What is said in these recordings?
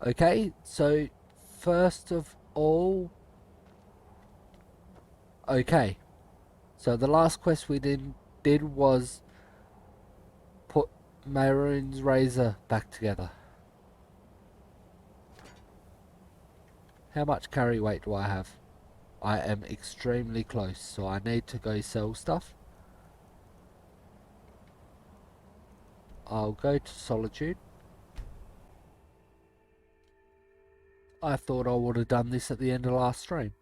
Okay, so first of all, okay. So the last quest we did was put Maroon's razor back together. How much carry weight do I have? I am extremely close, so I need to go sell stuff. I'll go to Solitude. I thought I would have done this at the end of last stream.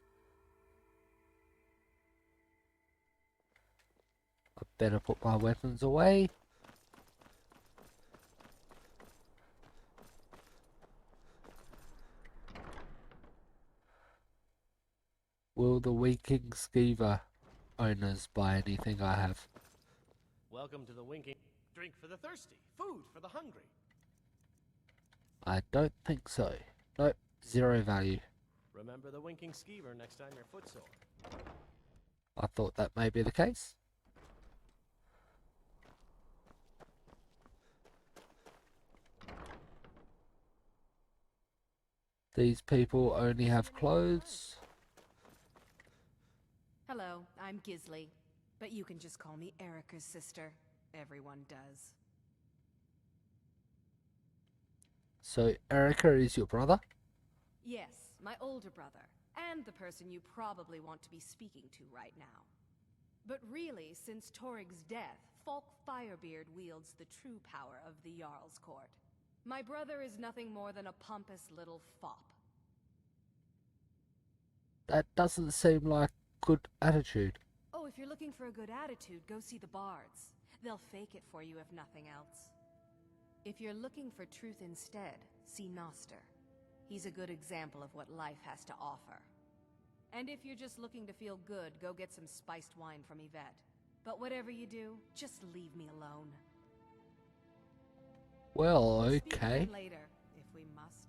I better put my weapons away. Will the Winking Skeever owners buy anything I have? Welcome to the Winking. Drink for the thirsty, food for the hungry. I don't think so. Nope, zero value. Remember the Winking Skeever next time you're footsore. I thought that may be the case. These people only have clothes. Hello, I'm Gisley, but you can just call me Erica's sister. Everyone does. So Erica is your brother? Yes, my older brother, and the person you probably want to be speaking to right now. But really, since Torig's death, Falk Firebeard wields the true power of the Jarl's court. My brother is nothing more than a pompous little fop. That doesn't seem like good attitude. Oh, if you're looking for a good attitude, go see the bards. They'll fake it for you if nothing else. If you're looking for truth instead, see Noster. He's a good example of what life has to offer. And if you're just looking to feel good, go get some spiced wine from Yvette. But whatever you do, just leave me alone. Well, We'll speak okay. again later, if we must.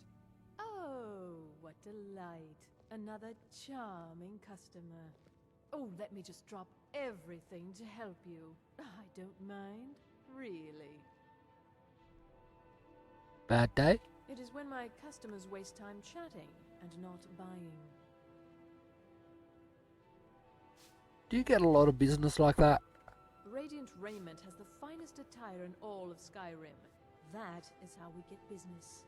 Oh, what delight. Another charming customer. Oh, let me just drop everything to help you. I don't mind, really. Bad day? It is when my customers waste time chatting and not buying. Do you get a lot of business like that? Radiant Raiment has the finest attire in all of Skyrim. That is how we get business.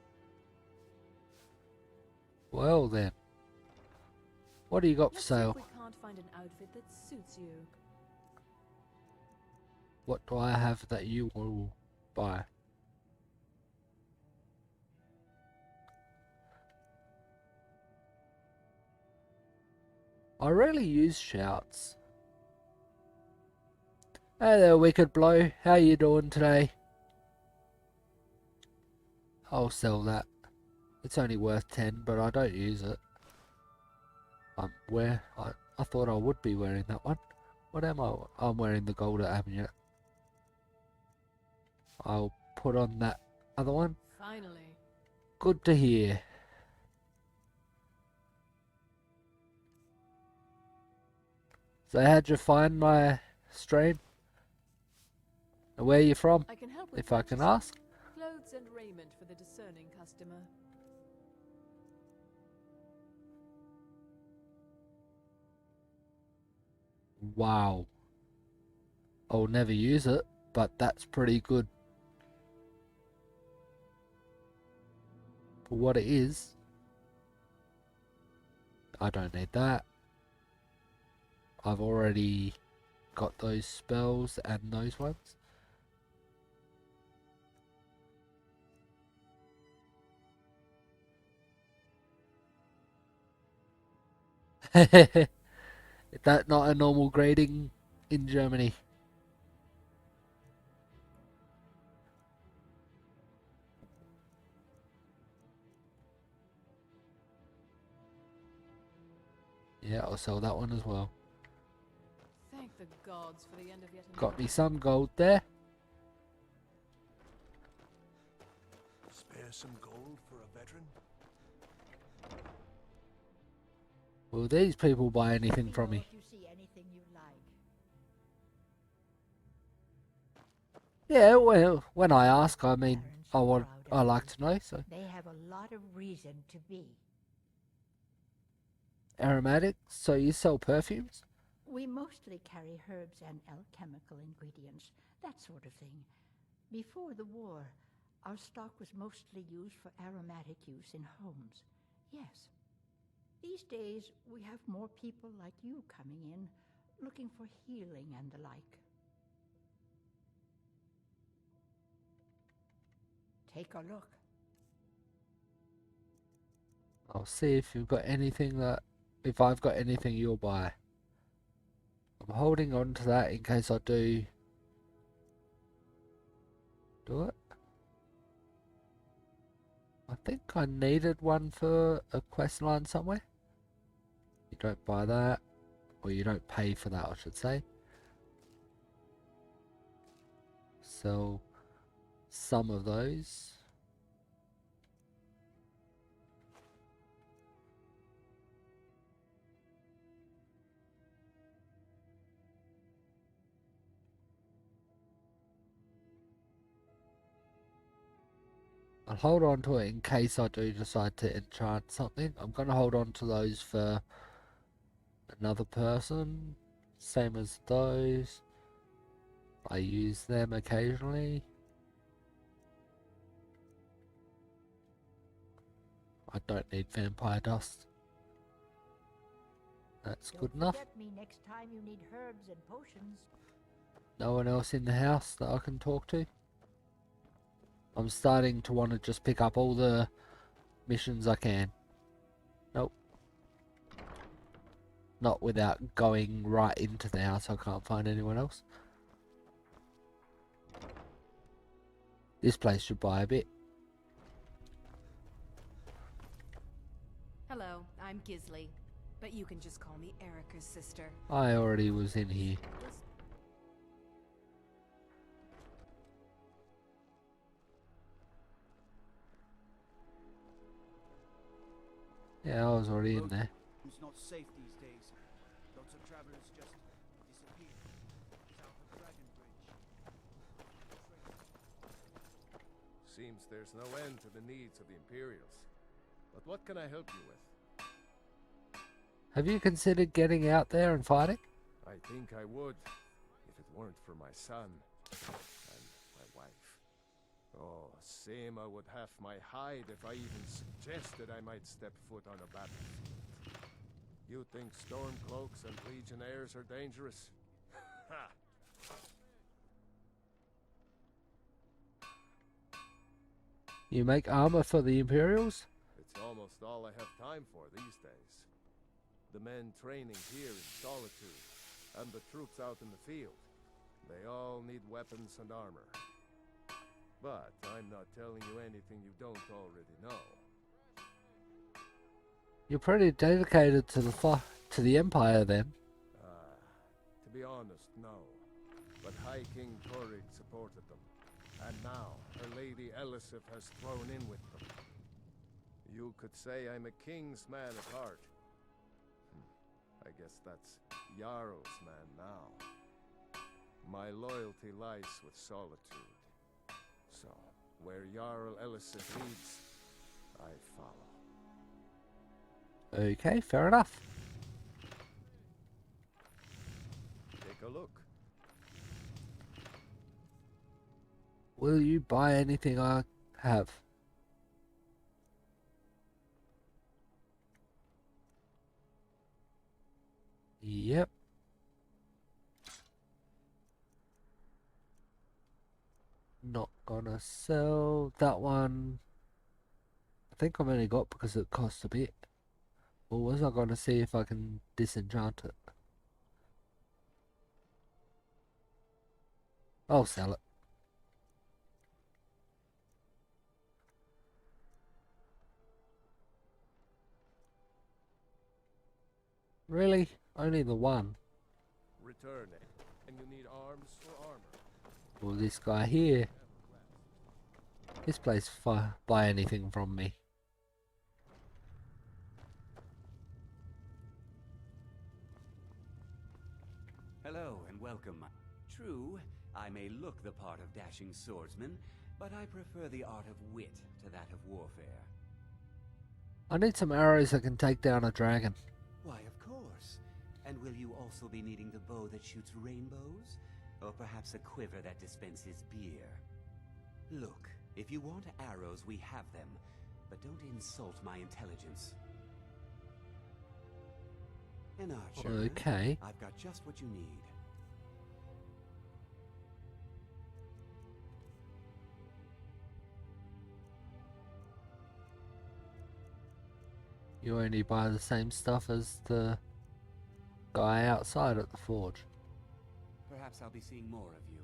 Well then. What do you got for Let's see sale? if we can't find an outfit that suits you. What do I have that you will buy? I rarely use shouts. Hey there, Wicked Blow. How you doing today? I'll sell that. It's only worth 10, but I don't use it. I thought I would be wearing that one. What am I? I'm wearing the gold amulet. I'll put on that other one. Finally. Good to hear. So how'd you find my stream? And where you from, I can help with if I can purchasing. ask? Clothes and raiment for the discerning customer. Wow. I'll never use it, but that's pretty good. For what it is, I don't need that. I've already got those spells and those ones. Is that not a normal grading in Germany? Yeah, I'll sell that one as well. Thank the gods for the end of yet another. Got me some gold there. Spare some gold for a veteran? Will these people buy anything Let from know me? if you see anything you like. Yeah, well, when I ask, I mean, I proud of like you. to know. So They have a lot of reason to be. aromatic. So you sell perfumes? We mostly carry herbs and alchemical ingredients, that sort of thing. Before the war, our stock was mostly used for aromatic use in homes. Yes. These days, we have more people like you coming in, looking for healing and the like. Take a look. I'll see if you've got anything that, if I've got anything you'll buy. I'm holding on to that in case I do it. I think I needed one for a quest line somewhere. You don't buy that, or you don't pay for that, I should say. Sell some of those. I'll hold on to it in case I do decide to enchant something. I'm going to hold on to those for another person. Same as those. I use them occasionally. I don't need vampire dust. That's good enough. Don't forget me next time you need herbs and potions. No one else in the house that I can talk to? I'm starting to want to just pick up all the missions I can. Nope. Not without going right into the house. I can't find anyone else. This place should buy a bit. Hello, I'm Gisley, but you can just call me Erica's sister. I already was in here. Yeah, I was already in there. It's not safe these days. Lots of travelers just disappear. South of Dragon Bridge. Seems there's no end to the needs of the Imperials. But what can I help you with? Have you considered getting out there and fighting? I think I would, if it weren't for my son and my wife. Oh, Seema would have my hide if I even suggested I might step foot on a battlefield. You think Stormcloaks and Legionnaires are dangerous? Ha! You make armor for the Imperials? It's almost all I have time for these days. The men training here in Solitude, and the troops out in the field, they all need weapons and armor. But I'm not telling you anything you don't already know. You're pretty dedicated to the Empire then. To be honest, no. But High King Torrig supported them. And now, Her Lady Elisif has thrown in with them. You could say I'm a king's man at heart. I guess that's Jarl's man now. My loyalty lies with Solitude. So, where Jarl Elisif leads, I follow. Okay, fair enough. Take a look. Will you buy anything I have? Yep. Not gonna sell that one. I think I've only got because it costs a bit. Or was I gonna see if I can disenchant it? I'll sell it. Really? Only the one? Return it. And you need arms or armor? Well, this guy here. This place buy anything from me. Hello and welcome. True, I may look the part of dashing swordsman, but I prefer the art of wit to that of warfare. I need some arrows that can take down a dragon. Why, of course. And will you also be needing the bow that shoots rainbows? Or perhaps a quiver that dispenses beer? Look, if you want arrows, we have them. But don't insult my intelligence. An archer. Okay. I've got just what you need. You only buy the same stuff as the guy outside at the forge. Perhaps I'll be seeing more of you.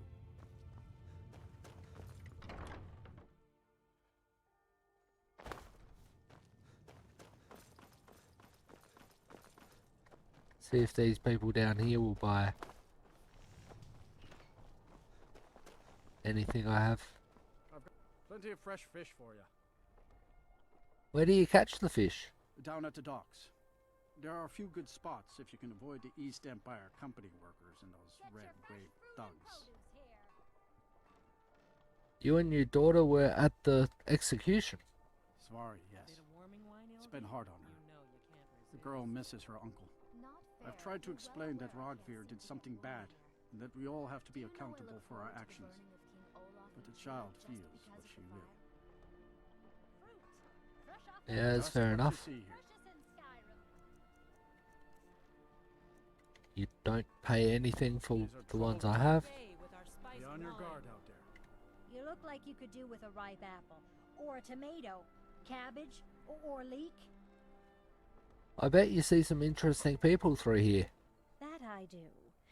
See if these people down here will buy anything I have. I've got plenty of fresh fish for you. Where do you catch the fish? Down at the docks. There are a few good spots if you can avoid the East Empire Company workers and those red-grave thugs. You and your daughter were at the execution. Sorry, yes. It's been hard on her. The girl misses her uncle. I've tried to explain that Rodvir did something bad, and that we all have to be accountable for our actions. But the child feels what she will. Yeah, that's Just fair what you enough. see here. You don't pay anything for These are the ones I trouble. have. Be on your guard out there. You look like you could do with a ripe apple, or a tomato, cabbage, or leek. I bet you see some interesting people through here. That I do.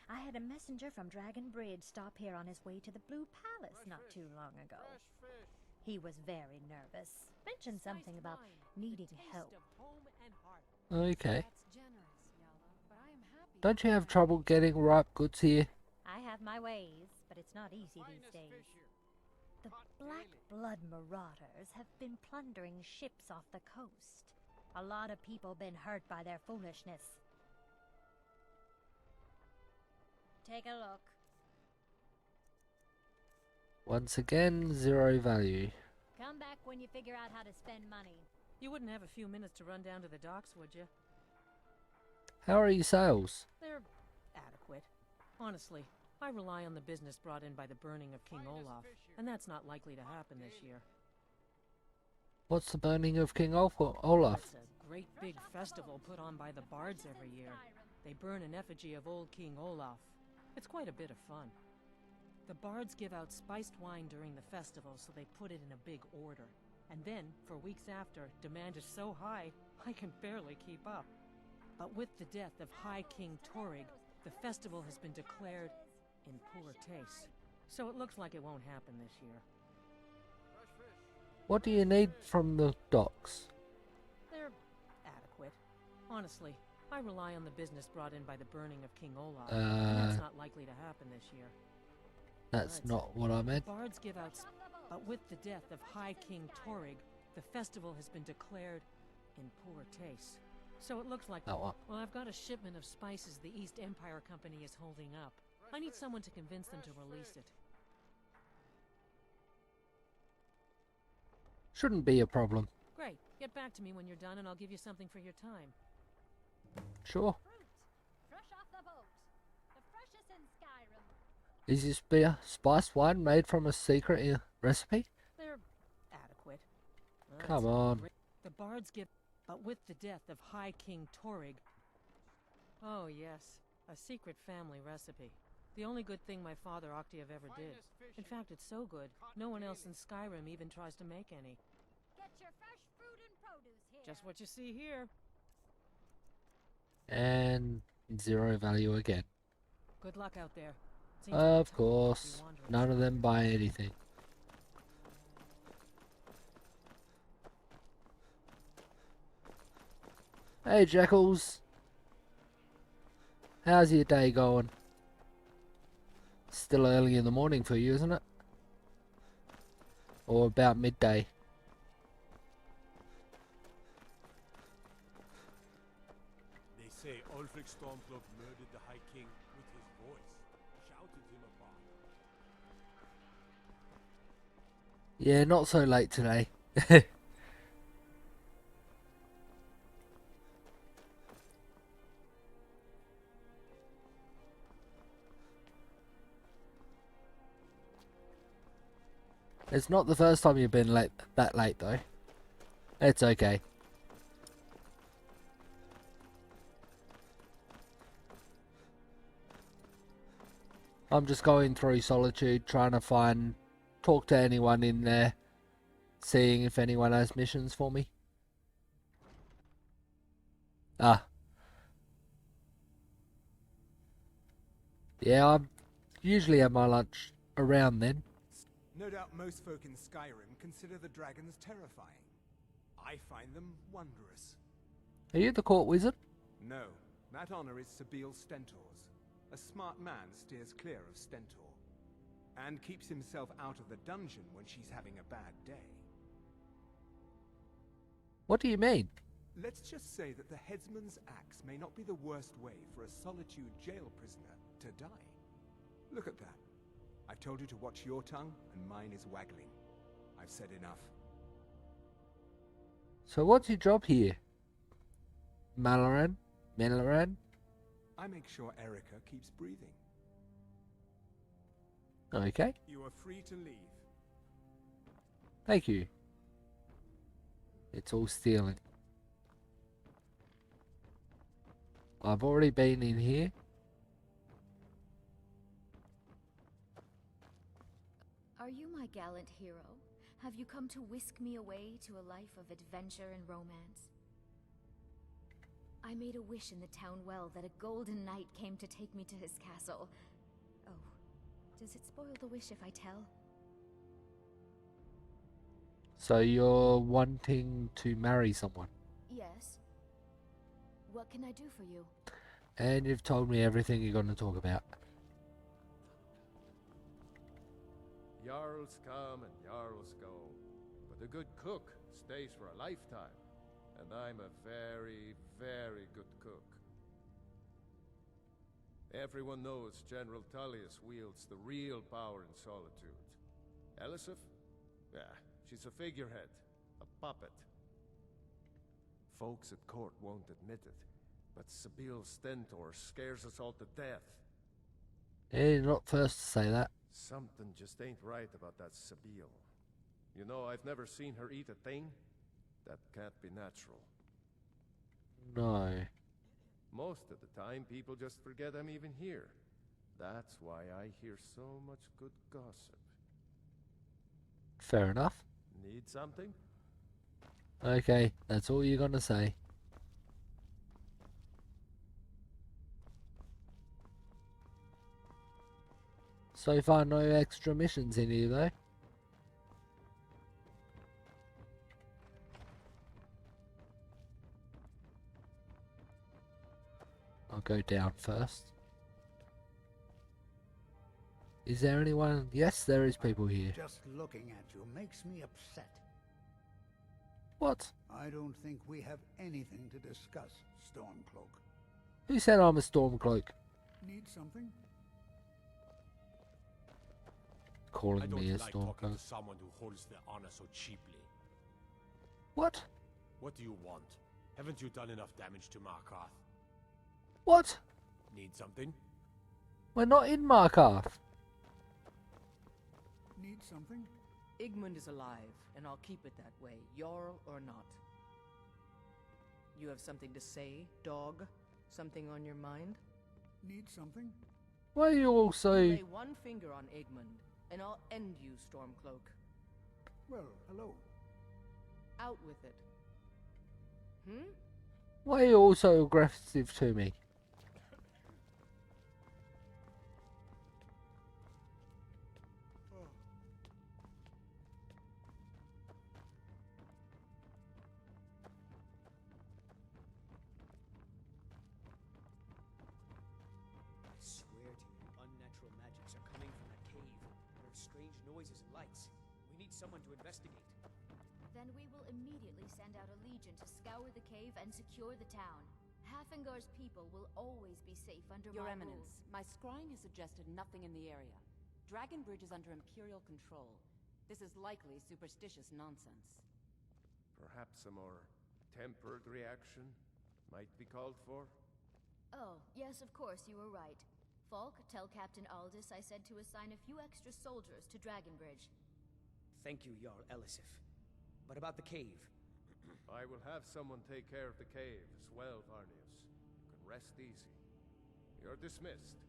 I had a messenger from Dragon Bridge stop here on his way to the Blue Palace not too long ago. He was very nervous. Mentioned something about needing help. Okay. Don't you have trouble getting ripe goods here? I have my ways, but it's not easy these days. The Black Blood Marauders have been plundering ships off the coast. A lot of people been hurt by their foolishness. Take a look. Once again, zero value. Come back when you figure out how to spend money. You wouldn't have a few minutes to run down to the docks, would you? How are your sales? They're adequate. Honestly, I rely on the business brought in by the burning of King Olaf, and that's not likely to happen this year. What's the burning of King Olaf? It's a great big festival put on by the bards every year. They burn an effigy of old King Olaf. It's quite a bit of fun. The bards give out spiced wine during the festival, so they put it in a big order. And then, for weeks after, demand is so high, I can barely keep up. But with the death of High King Torrig, the festival has been declared in poor taste. So it looks like it won't happen this year. What do you need from the docks? They're adequate. Honestly, I rely on the business brought in by the burning of King Olaf, and that's not likely to happen this year. That's not what I meant. Bards give out, but with the death of High King Torrig, the festival has been declared in poor taste. So it looks like, That one. well, I've got a shipment of spices the East Empire Company is holding up. I need someone to convince them to release it. Shouldn't be a problem. Great. Get back to me when you're done and I'll give you something for your time. Sure. Fresh off the boat. The freshest in Skyrim. Is this beer spiced wine made from a secret recipe? They're adequate. Come on. The bards give, but with the death of High King Torrig. Oh yes, a secret family recipe. The only good thing my father Octave ever did. In fact, it's so good, no one else in Skyrim even tries to make any. Get your fresh fruit and produce here. Just what you see here. And zero value again. Good luck out there. Seems like Of a tough course. to be wandering None of around. them buy anything. Hey Jackals. How's your day going? Still early in the morning for you, isn't it? Or about midday? They say Ulfric Stormcloak murdered the High King with his voice, shouted him apart. Yeah, not so late today. It's not the first time you've been that late though. It's okay. I'm just going through Solitude, trying to talk to anyone in there, seeing if anyone has missions for me. Ah. Yeah, I'm usually at my lunch around then. No doubt most folk in Skyrim consider the dragons terrifying. I find them wondrous. Are you the court wizard? No, that honor is Sabil Stentor's. A smart man steers clear of Stentor, and keeps himself out of the dungeon when she's having a bad day. What do you mean? Let's just say that the headsman's axe may not be the worst way for a Solitude jail prisoner to die. Look at that. I've told you to watch your tongue, and mine is waggling. I've said enough. So what's your job here? Malaran? I make sure Erica keeps breathing. Okay. You are free to leave. Thank you. It's all stealing. I've already been in here. Are you my gallant hero? Have you come to whisk me away to a life of adventure and romance? I made a wish in the town well that a golden knight came to take me to his castle. Oh, does it spoil the wish if I tell? So you're wanting to marry someone? Yes. What can I do for you? And you've told me everything you're going to talk about. Jarls come and Jarls go, but a good cook stays for a lifetime. And I'm a very, very good cook. Everyone knows General Tullius wields the real power in Solitude. Elisif? Yeah, she's a figurehead, a puppet. Folks at court won't admit it, but Sabil Stentor scares us all to death. Yeah, you're not first to say that. Something just ain't right about that Sabil. You know, I've never seen her eat a thing. That can't be natural. No. Most of the time, people just forget I'm even here. That's why I hear so much good gossip. Fair enough. Need something? Okay, that's all you're gonna say. So far, no extra missions in here, though. I'll go down first. Is there anyone? Yes, there is people here. Just looking at you makes me upset. What? I don't think we have anything to discuss, Stormcloak. Who said I'm a Stormcloak? Need something? Calling me a I don't like talking Stormcloak. to someone who holds their honor so cheaply. What? What do you want? Haven't you done enough damage to Markarth? What? Need something? We're not in Markarth. Need something? Igmund is alive, and I'll keep it that way, Jarl or not. You have something to say, dog? Something on your mind? Need something? Why are you also... Lay one finger on Igmund, and I'll end you, Stormcloak. Well, hello. Out with it. Why are you also aggressive to me? Unnatural magics are coming from that cave. There are strange noises and lights. We need someone to investigate. Then we will immediately send out a legion to scour the cave and secure the town. Hafengar's people will always be safe under Your my Eminence, my scrying has suggested nothing in the area. Dragon Bridge is under Imperial control. This is likely superstitious nonsense. Perhaps a more tempered reaction might be called for? Oh, yes, of course, you were right. Falk, tell Captain Aldous I said to assign a few extra soldiers to Dragonbridge. Thank you, Jarl Elisif. But about the cave? I will have someone take care of the cave as well, Varnius. You can rest easy. You're dismissed.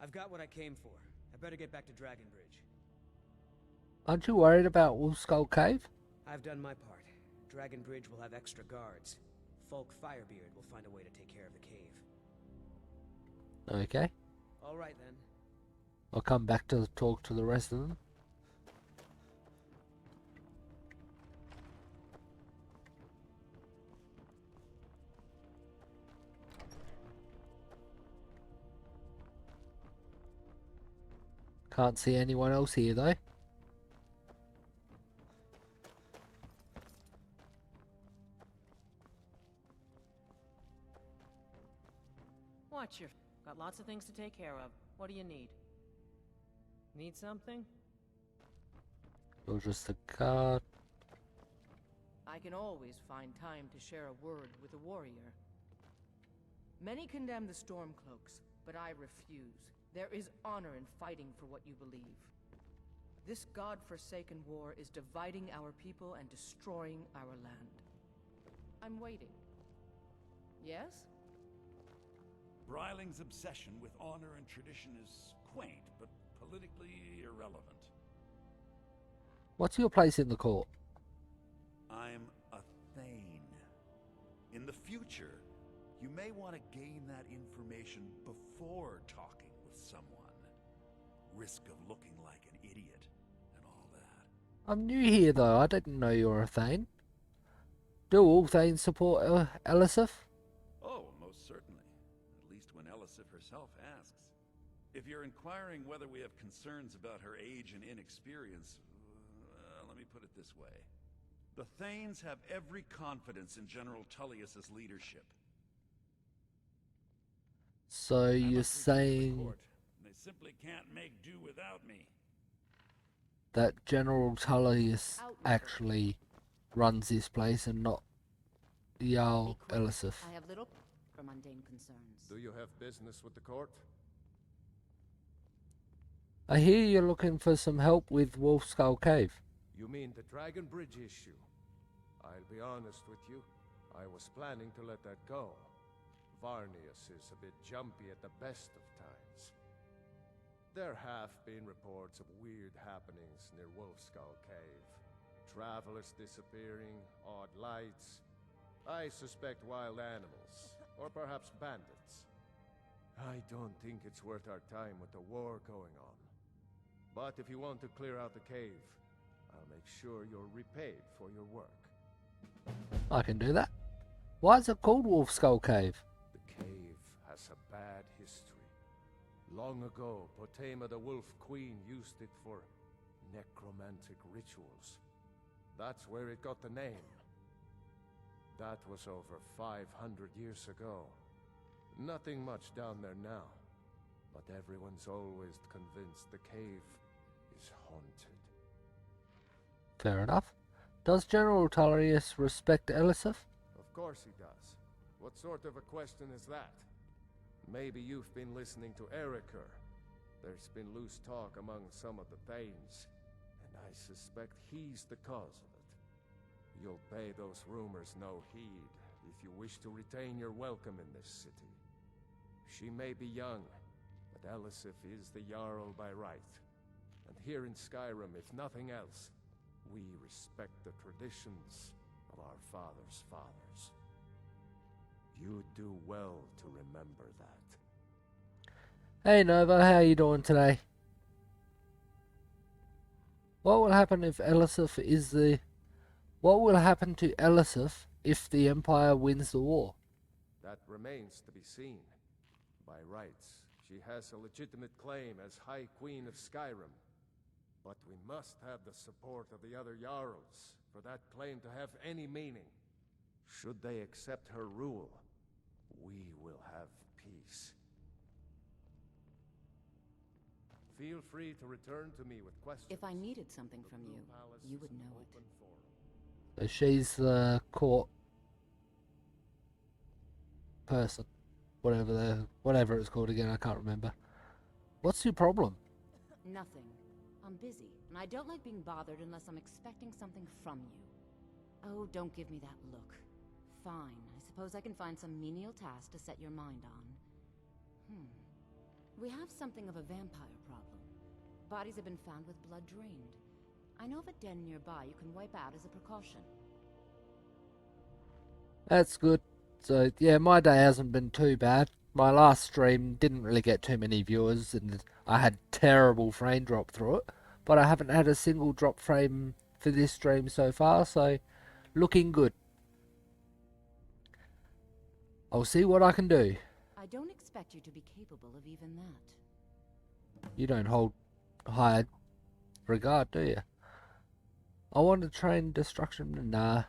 I've got what I came for. I better get back to Dragonbridge. Aren't you worried about Wolfskull Cave? I've done my part. Dragonbridge will have extra guards. Falk Firebeard will find a way to take care of the cave. Okay. All right, then. I'll come back to talk to the rest of them. Can't see anyone else here though. Watch your... Got lots of things to take care of. What do you need? Need something? You're just a card. I can always find time to share a word with a warrior. Many condemn the Stormcloaks, but I refuse. There is honor in fighting for what you believe. This god-forsaken war is dividing our people and destroying our land. I'm waiting. Yes? Bryling's obsession with honor and tradition is quaint, but politically irrelevant. What's your place in the court? I'm a Thane. In the future, you may want to gain that information before talking with someone. Risk of looking like an idiot and all that. I'm new here though, I didn't know you were a Thane. Do all Thanes support Elisif? Oh, most certainly. At least when Elisif herself asks. If you're inquiring whether we have concerns about her age and inexperience, let me put it this way. The Thanes have every confidence in General Tullius's leadership. So you're saying They simply can't make do without me. that General Tullius actually runs this place and not Jarl Elisif? I have little for mundane concerns. Do you have business with the court? I hear you're looking for some help with Wolfskull Cave. You mean the Dragon Bridge issue? I'll be honest with you. I was planning to let that go. Varnius is a bit jumpy at the best of times. There have been reports of weird happenings near Wolfskull Cave. Travelers disappearing, odd lights. I suspect wild animals, or perhaps bandits. I don't think it's worth our time with the war going on. But if you want to clear out the cave, I'll make sure you're repaid for your work. I can do that. Why is it called Wolfskull Cave? The cave has a bad history. Long ago, Potema the Wolf Queen used it for necromantic rituals. That's where it got the name. That was over 500 years ago. Nothing much down there now. But everyone's always convinced the cave is haunted. Fair enough. Does General Tullius respect Elisif? Of course he does. What sort of a question is that? Maybe you've been listening to Eriker. There's been loose talk among some of the Thanes, and I suspect he's the cause of it. You'll pay those rumors no heed if you wish to retain your welcome in this city. She may be young, but Elisif is the Jarl by right. And here in Skyrim, if nothing else, we respect the traditions of our fathers' fathers. You do well to remember that. Hey Nova, how you doing today? What will happen if Elisif is the... What will happen to Elisif if the Empire wins the war? That remains to be seen. By rights, she has a legitimate claim as High Queen of Skyrim. But we must have the support of the other Jarls for that claim to have any meaning. Should they accept her rule, we will have peace. Feel free to return to me with questions. If I needed something from you, you would know it. So she's the court person. Whatever it's called again, I can't remember. What's your problem? Nothing. I'm busy, and I don't like being bothered unless I'm expecting something from you. Oh, don't give me that look. Fine, I suppose I can find some menial task to set your mind on. We have something of a vampire problem. Bodies have been found with blood drained. I know of a den nearby you can wipe out as a precaution. That's good. So, yeah, my day hasn't been too bad. My last stream didn't really get too many viewers, and I had terrible frame drop through it. But I haven't had a single drop frame for this stream so far, so looking good. I'll see what I can do. I don't expect you to be capable of even that. You don't hold high regard, do you? I want to train destruction. Nah.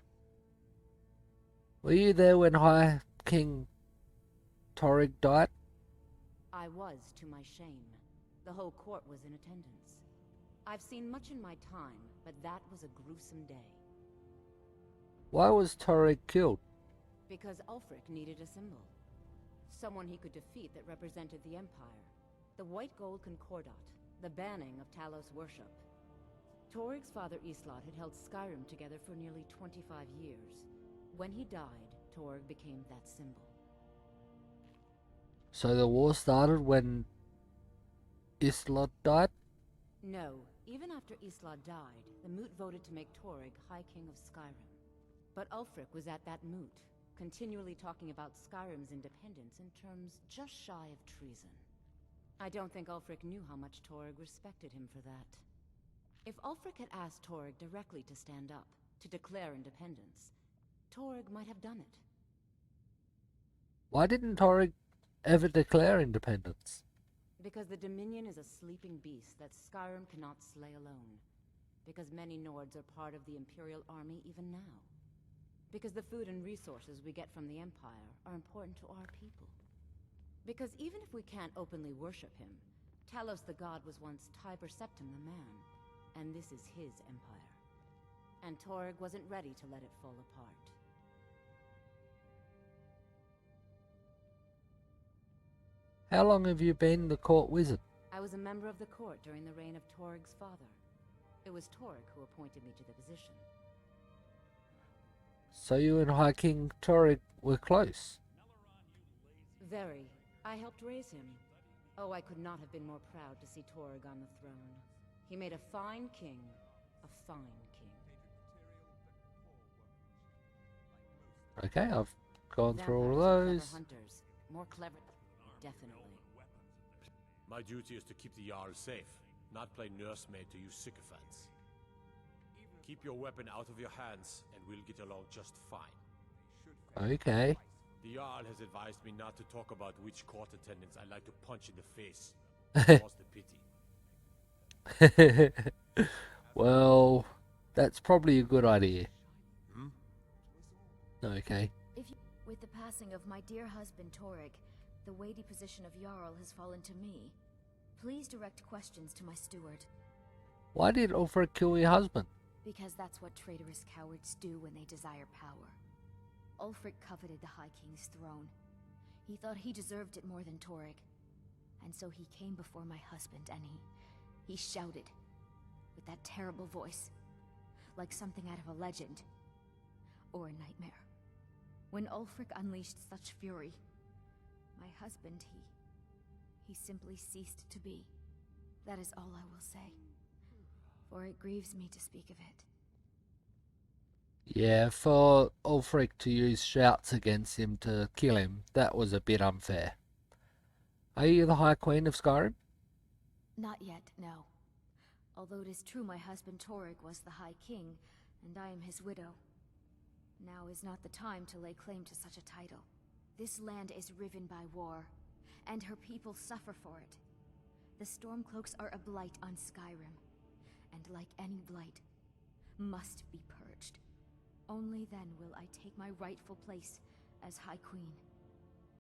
Were you there when High King Torrig died? I was, to my shame. The whole court was in attendance. I've seen much in my time, but that was a gruesome day. Why was Torrig killed? Because Ulfric needed a symbol. Someone he could defeat that represented the Empire. The White Gold Concordat, the banning of Talos worship. Torrig's father Islot had held Skyrim together for nearly 25 years. When he died, Torrig became that symbol. So the war started when Islot died? No, even after Islot died, the Moot voted to make Torrig High King of Skyrim. But Ulfric was at that Moot, continually talking about Skyrim's independence in terms just shy of treason. I don't think Ulfric knew how much Torrig respected him for that. If Ulfric had asked Torrig directly to stand up, to declare independence, Torrig might have done it. Why didn't Torrig ever declare independence? Because the Dominion is a sleeping beast that Skyrim cannot slay alone. Because many Nords are part of the Imperial Army even now. Because the food and resources we get from the Empire are important to our people. Because even if we can't openly worship him, Talos the God was once Tiber Septim the man, and this is his empire. And Torrig wasn't ready to let it fall apart. How long have you been the court wizard? I was a member of the court during the reign of Torrig's father. It was Torrig who appointed me to the position. So you and High King Torrig were close? Very. I helped raise him. Oh, I could not have been more proud to see Torrig on the throne. He made a fine king. A fine king. Okay, I've gone through all of Vampires are those. clever hunters. More clever, definitely. My duty is to keep the Jarl safe, not play nursemaid to you sycophants. Keep your weapon out of your hands, and we'll get along just fine. Okay. The Jarl has advised me not to talk about which court attendants I like to punch in the face. More's the pity. Well, that's probably a good idea. Okay. With the passing of my dear husband Torrig, the weighty position of Jarl has fallen to me. Please direct questions to my steward. Why did Ulfric kill your husband? Because that's what traitorous cowards do when they desire power. Ulfric coveted the High King's throne. He thought he deserved it more than Torrig. And so he came before my husband and he shouted, with that terrible voice, like something out of a legend, or a nightmare. When Ulfric unleashed such fury, my husband, he simply ceased to be. That is all I will say, for it grieves me to speak of it. Yeah, for Ulfric to use shouts against him to kill him, that was a bit unfair. Are you the High Queen of Skyrim? Not yet, no. Although it is true my husband Torrig was the High King, and I am his widow. Now is not the time to lay claim to such a title. This land is riven by war, and her people suffer for it. The Stormcloaks are a blight on Skyrim, and like any blight, must be purged. Only then will I take my rightful place as High Queen.